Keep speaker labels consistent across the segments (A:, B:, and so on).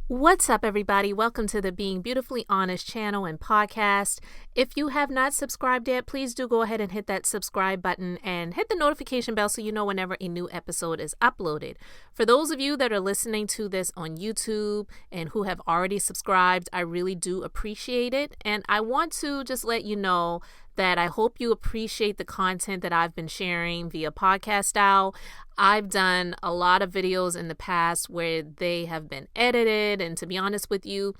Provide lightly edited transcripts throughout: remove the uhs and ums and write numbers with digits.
A: What's up, everybody? Welcome to the Being Beautifully Honest channel and podcast. If you have not subscribed yet, please do go ahead and hit that subscribe button and hit the notification bell so you know whenever a new episode is uploaded. For those of you that are listening to this on YouTube and who have already subscribed, I really do appreciate it. And I want to just let you know that I hope you appreciate the content that I've been sharing via podcast style. I've done a lot of videos in the past where they have been edited, and to be honest with you,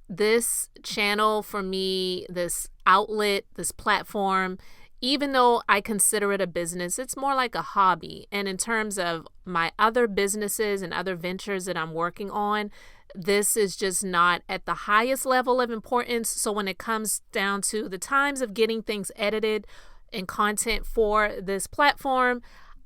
A: this channel for me, this outlet, this platform, even though I consider it a business, it's more like a hobby. And in terms of my other businesses and other ventures that I'm working on, this is just not at the highest level of importance. So when it comes down to the times of getting things edited and content for this platform,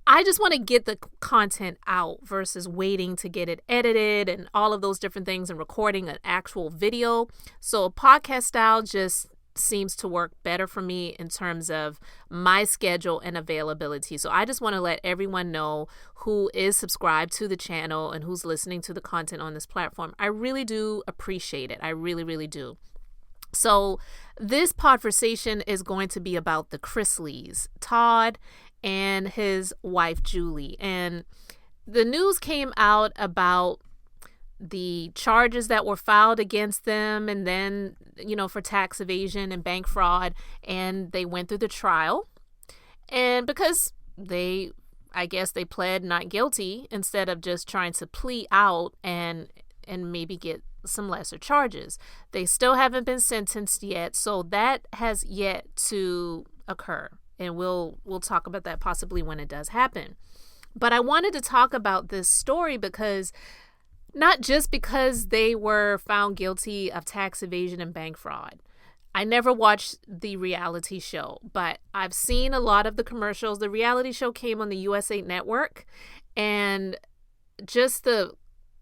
A: I just want to get the content out versus waiting to get it edited and all of those different things and recording an actual video. So podcast style just seems to work better for me in terms of my schedule and availability. So I just want to let everyone know who is subscribed to the channel and who's listening to the content on this platform. I really do appreciate it. I really, really do. So this conversation is going to be about the Chrisleys, Todd and his wife, Julie. And the news came out about the charges that were filed against them and then, for tax evasion and bank fraud. And they went through the trial. And because I guess they pled not guilty instead of just trying to plea out and maybe get some lesser charges. They still haven't been sentenced yet. So that has yet to occur. And we'll talk about that possibly when it does happen. But I wanted to talk about this story because not just because they were found guilty of tax evasion and bank fraud. I never watched the reality show, but I've seen a lot of the commercials. The reality show came on the USA Network, and just the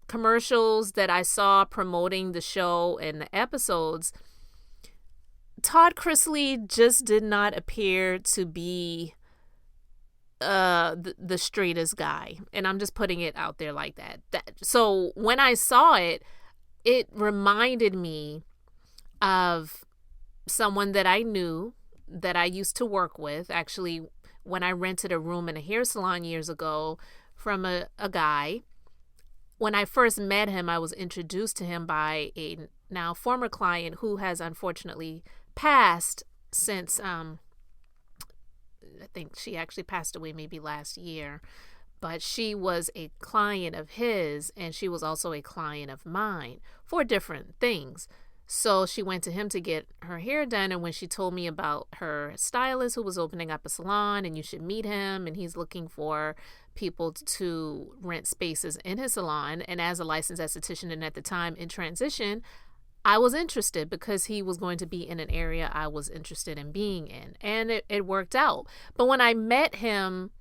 A: commercials that I saw promoting the show and the episodes, Todd Julie just did not appear to be the straightest guy. And I'm just putting it out there like that. So when I saw it, it reminded me of someone that I knew that I used to work with. Actually, when I rented a room in a hair salon years ago from a guy, when I first met him, I was introduced to him by a now former client who has unfortunately passed since I think she actually passed away maybe last year, but she was a client of his and she was also a client of mine for different things. So she went to him to get her hair done, and when she told me about her stylist who was opening up a salon and you should meet him and he's looking for people to rent spaces in his salon, and as a licensed esthetician and at the time in transition, I was interested because he was going to be in an area I was interested in being in, and it worked out. But when I met him,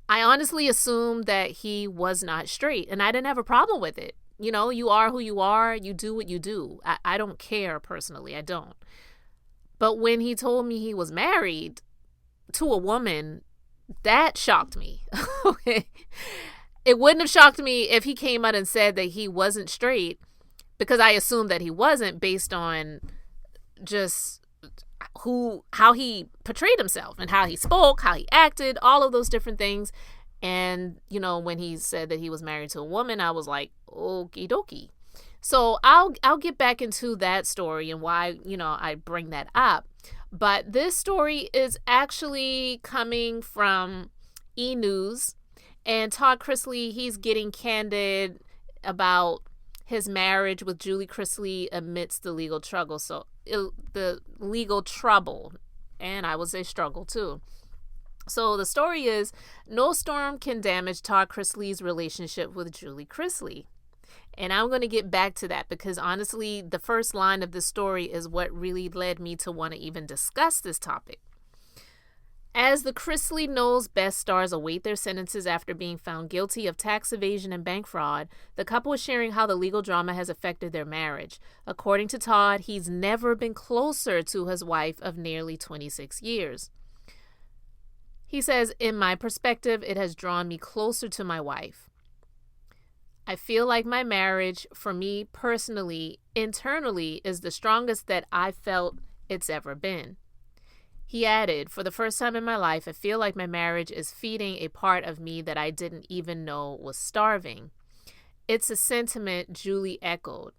A: I honestly assumed that he was not straight, and I didn't have a problem with it. You are who you are. You do what you do. I don't care personally. I don't. But when he told me he was married to a woman, that shocked me. Okay. It wouldn't have shocked me if he came out and said that he wasn't straight, because I assumed that he wasn't based on just how he portrayed himself and how he spoke, how he acted, all of those different things. And, when he said that he was married to a woman, I was like, okie dokie. So I'll get back into that story and why, I bring that up. But this story is actually coming from E! News, and Todd Chrisley, he's getting candid about his marriage with Julie Chrisley amidst the legal trouble. So the legal trouble, and I would say struggle too. So the story is, no storm can damage Todd Chrisley's relationship with Julie Chrisley. And I'm going to get back to that because honestly, the first line of the story is what really led me to want to even discuss this topic. As the Chrisley Knows Best stars await their sentences after being found guilty of tax evasion and bank fraud, the couple is sharing how the legal drama has affected their marriage. According to Todd, he's never been closer to his wife of nearly 26 years. He says, "In my perspective, it has drawn me closer to my wife. I feel like my marriage, for me personally, internally, is the strongest that I felt it's ever been. He added, for the first time in my life, I feel like my marriage is feeding a part of me that I didn't even know was starving. It's a sentiment Julie echoed.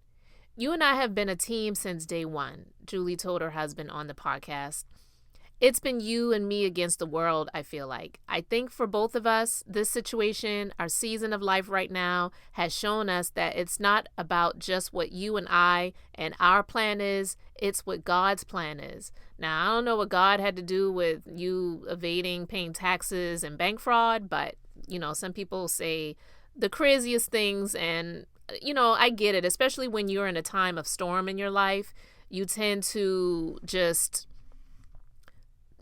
A: You and I have been a team since day one, Julie told her husband on the podcast. It's been you and me against the world, I feel like. I think for both of us, this situation, our season of life right now, has shown us that it's not about just what you and I and our plan is, it's what God's plan is. Now, I don't know what God had to do with you evading paying taxes and bank fraud, but, some people say the craziest things, and, I get it, especially when you're in a time of storm in your life. You tend to just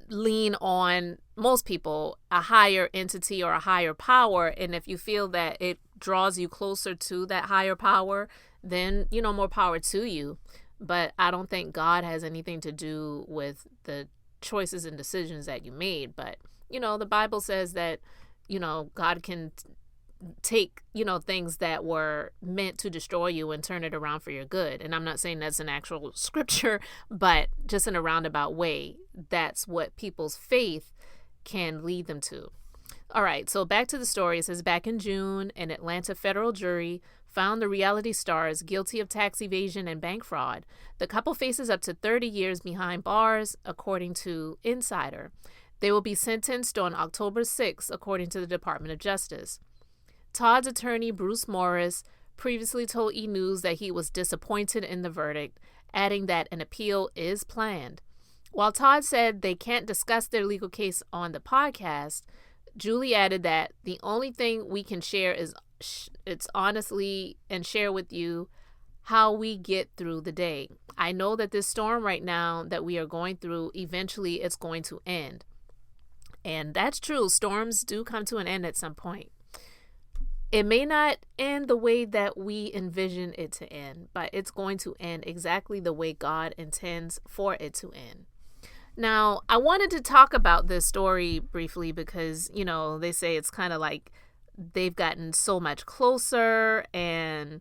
A: lean on, most people, a higher entity or a higher power. And if you feel that it draws you closer to that higher power, then, more power to you. But I don't think God has anything to do with the choices and decisions that you made. But, the Bible says that, God can take, things that were meant to destroy you and turn it around for your good. And I'm not saying that's an actual scripture, but just in a roundabout way, that's what people's faith can lead them to. All right, so back to the story. It says, back in June, an Atlanta federal jury found the reality stars guilty of tax evasion and bank fraud. The couple faces up to 30 years behind bars, according to Insider. They will be sentenced on October 6, according to the Department of Justice. Todd's attorney, Bruce Morris, previously told E! News that he was disappointed in the verdict, adding that an appeal is planned. While Todd said they can't discuss their legal case on the podcast, Julie added that the only thing we can share is it's honestly and share with you how we get through the day. I know that this storm right now that we are going through, eventually it's going to end. And that's true. Storms do come to an end at some point. It may not end the way that we envision it to end, but it's going to end exactly the way God intends for it to end. Now, I wanted to talk about this story briefly because, they say it's kind of like they've gotten so much closer and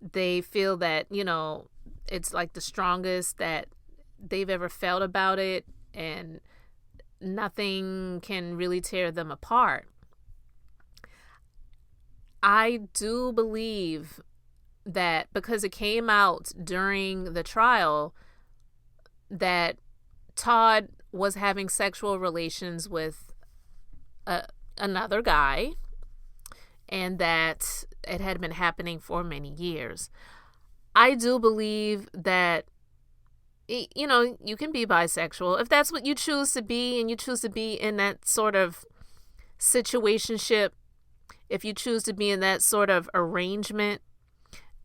A: they feel that, it's like the strongest that they've ever felt about it, and nothing can really tear them apart. I do believe that because it came out during the trial that Todd was having sexual relations with another guy, and that it had been happening for many years. I do believe that, you can be bisexual if that's what you choose to be, and you choose to be in that sort of situationship. If you choose to be in that sort of arrangement,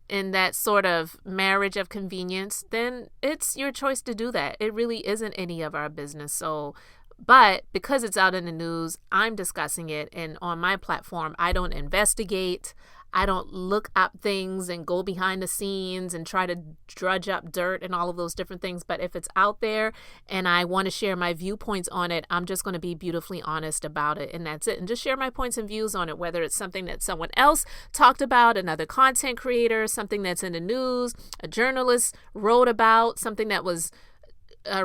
A: in that sort of marriage of convenience, then it's your choice to do that. It really isn't any of our business. But because it's out in the news, I'm discussing it. And on my platform, I don't investigate. I don't look up things and go behind the scenes and try to drudge up dirt and all of those different things. But if it's out there and I want to share my viewpoints on it, I'm just going to be beautifully honest about it. And that's it. And just share my points and views on it, whether it's something that someone else talked about, another content creator, something that's in the news, a journalist wrote about, something that was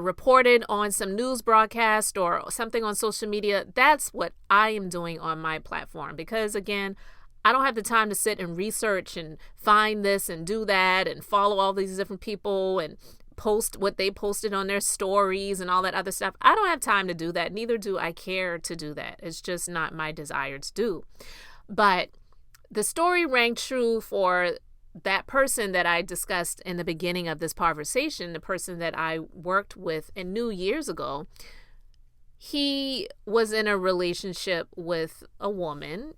A: reported on some news broadcast or something on social media. That's what I am doing on my platform, because again, I don't have the time to sit and research and find this and do that and follow all these different people and post what they posted on their stories and all that other stuff. I don't have time to do that. Neither do I care to do that. It's just not my desire to do. But the story rang true for that person that I discussed in the beginning of this conversation, the person that I worked with and knew years ago. He was in a relationship with a woman.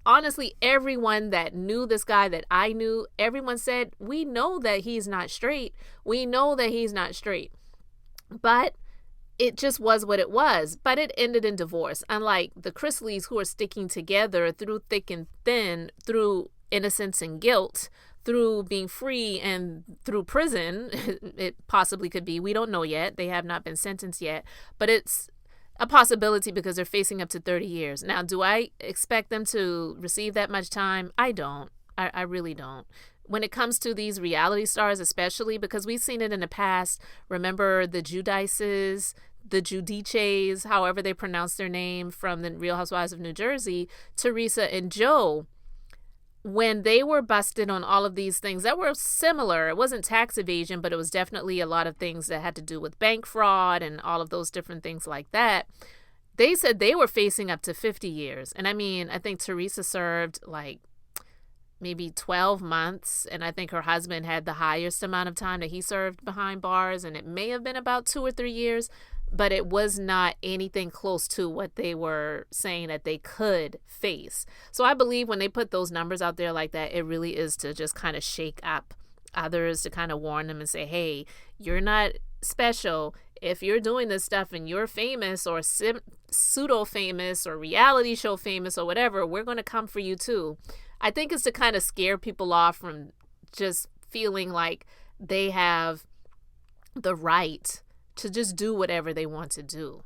A: Honestly, everyone that knew this guy that I knew, everyone said, we know that he's not straight. We know that he's not straight. But it just was what it was. But it ended in divorce. Unlike the Chrisleys, who are sticking together through thick and thin, through innocence and guilt, through being free and through prison, it possibly could be. We don't know yet. They have not been sentenced yet. But it's a possibility because they're facing up to 30 years. Now, do I expect them to receive that much time? I don't. I really don't. When it comes to these reality stars, especially because we've seen it in the past. Remember the Judices, the Judices, however they pronounce their name, from the Real Housewives of New Jersey, Teresa and Joe, when they were busted on all of these things that were similar. It wasn't tax evasion, but it was definitely a lot of things that had to do with bank fraud and all of those different things like that. They said they were facing up to 50 years. And I mean, I think Teresa served like maybe 12 months. And I think her husband had the highest amount of time that he served behind bars. And it may have been about 2 or 3 years, but it was not anything close to what they were saying that they could face. So I believe when they put those numbers out there like that, it really is to just kind of shake up others, to kind of warn them and say, hey, you're not special. If you're doing this stuff and you're famous or pseudo famous or reality show famous or whatever, we're going to come for you too. I think it's to kind of scare people off from just feeling like they have the right to just do whatever they want to do.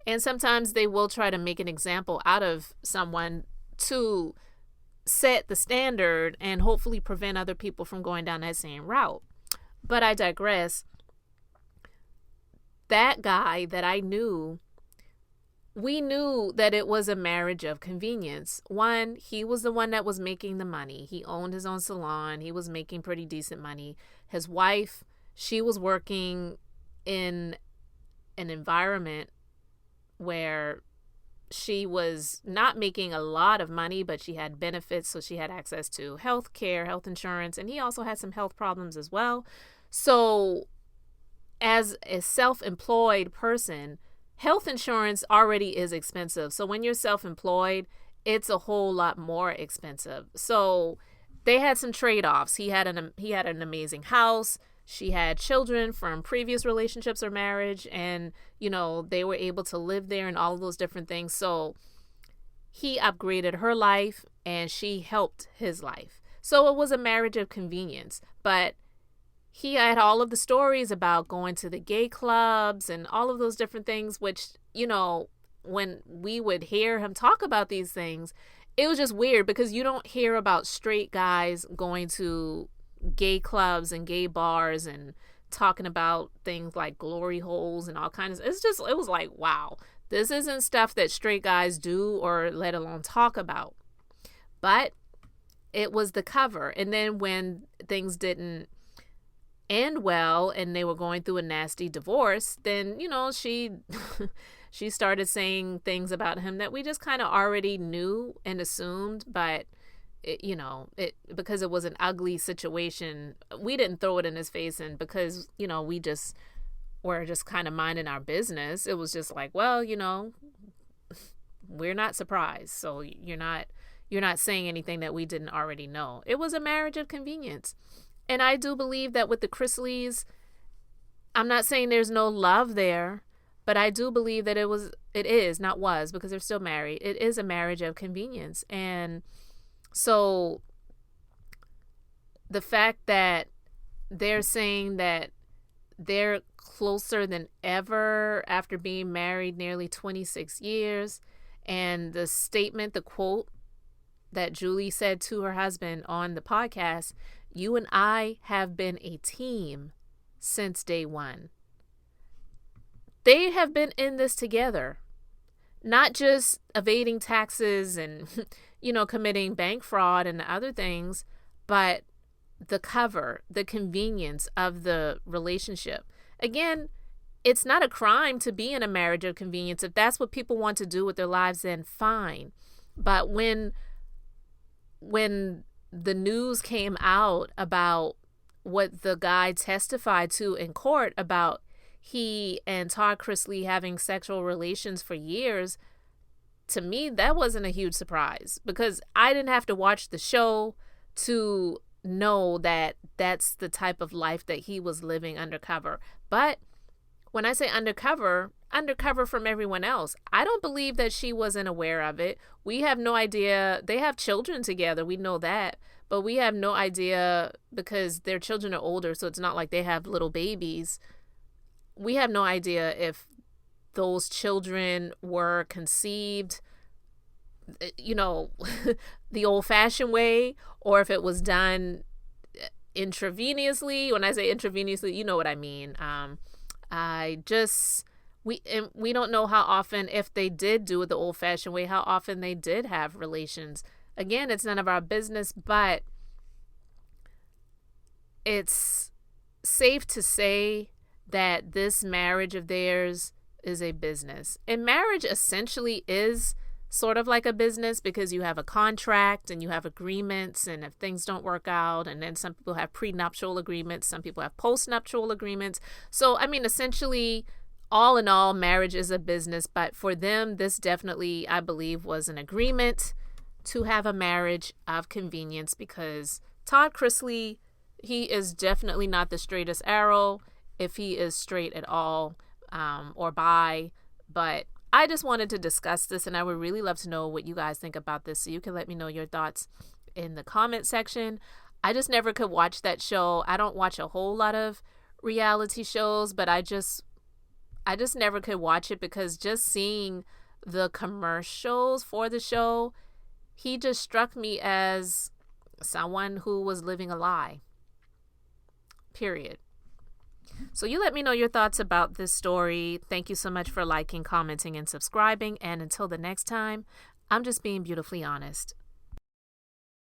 A: And sometimes they will try to make an example out of someone to set the standard and hopefully prevent other people from going down that same route. But I digress. That guy that I knew, we knew that it was a marriage of convenience. One, he was the one that was making the money. He owned his own salon. He was making pretty decent money. His wife, she was working in an environment where she was not making a lot of money, but she had benefits. So she had access to health care, health insurance, and he also had some health problems as well. So as a self-employed person, health insurance already is expensive. So when you're self-employed, it's a whole lot more expensive. So they had some trade-offs. He had an amazing house. She had children from previous relationships or marriage, and, you know, they were able to live there and all of those different things. So he upgraded her life and she helped his life. So it was a marriage of convenience. But he had all of the stories about going to the gay clubs and all of those different things, which, you know, when we would hear him talk about these things, it was just weird because you don't hear about straight guys going to gay clubs and gay bars and talking about things like glory holes and all kinds of, it was like, wow, this isn't stuff that straight guys do or let alone talk about. But it was the cover. And then when things didn't end well and they were going through a nasty divorce, then, you know, she she started saying things about him that we just kind of already knew and assumed, but because it was an ugly situation, we didn't throw it in his face. And because, you know, we just were just kind of minding our business, it was just like, well, you know, we're not surprised. So you're not saying anything that we didn't already know. It was a marriage of convenience. And I do believe that with the Chrisleys, I'm not saying there's no love there, but I do believe that it is, not was, because they're still married. It is a marriage of convenience. And so the fact that they're saying that they're closer than ever after being married nearly 26 years, and the statement, the quote that Julie said to her husband on the podcast, "You and I have been a team since day one." They have been in this together, not just evading taxes and committing bank fraud and other things, but the cover, the convenience of the relationship. Again, it's not a crime to be in a marriage of convenience. If that's what people want to do with their lives, then fine. But when the news came out about what the guy testified to in court about he and Todd Julie having sexual relations for years, to me, that wasn't a huge surprise because I didn't have to watch the show to know that that's the type of life that he was living undercover. But when I say undercover from everyone else. I don't believe that she wasn't aware of it. We have no idea. They have children together. We know that. But we have no idea because their children are older, so it's not like they have little babies. We have no idea if those children were conceived you know, the old-fashioned way, or if it was done intravenously. When I say intravenously, you know what I mean. We don't know how often, if they did do it the old-fashioned way, how often they did have relations. Again, it's none of our business, but it's safe to say that this marriage of theirs is a business. And marriage essentially is sort of like a business, because you have a contract and you have agreements, and if things don't work out, and then some people have prenuptial agreements, some people have postnuptial agreements. So, I mean, essentially, all in all, marriage is a business, but for them, this definitely, I believe, was an agreement to have a marriage of convenience, because Todd Chrisley, he is definitely not the straightest arrow, if he is straight at all, or bi, but I just wanted to discuss this, and I would really love to know what you guys think about this. So you can let me know your thoughts in the comment section. I just never could watch that show. I don't watch a whole lot of reality shows, but I just never could watch it, because just seeing the commercials for the show, he just struck me as someone who was living a lie. Period. So you let me know your thoughts about this story. Thank you so much for liking, commenting, and subscribing. And until the next time, I'm just being beautifully honest.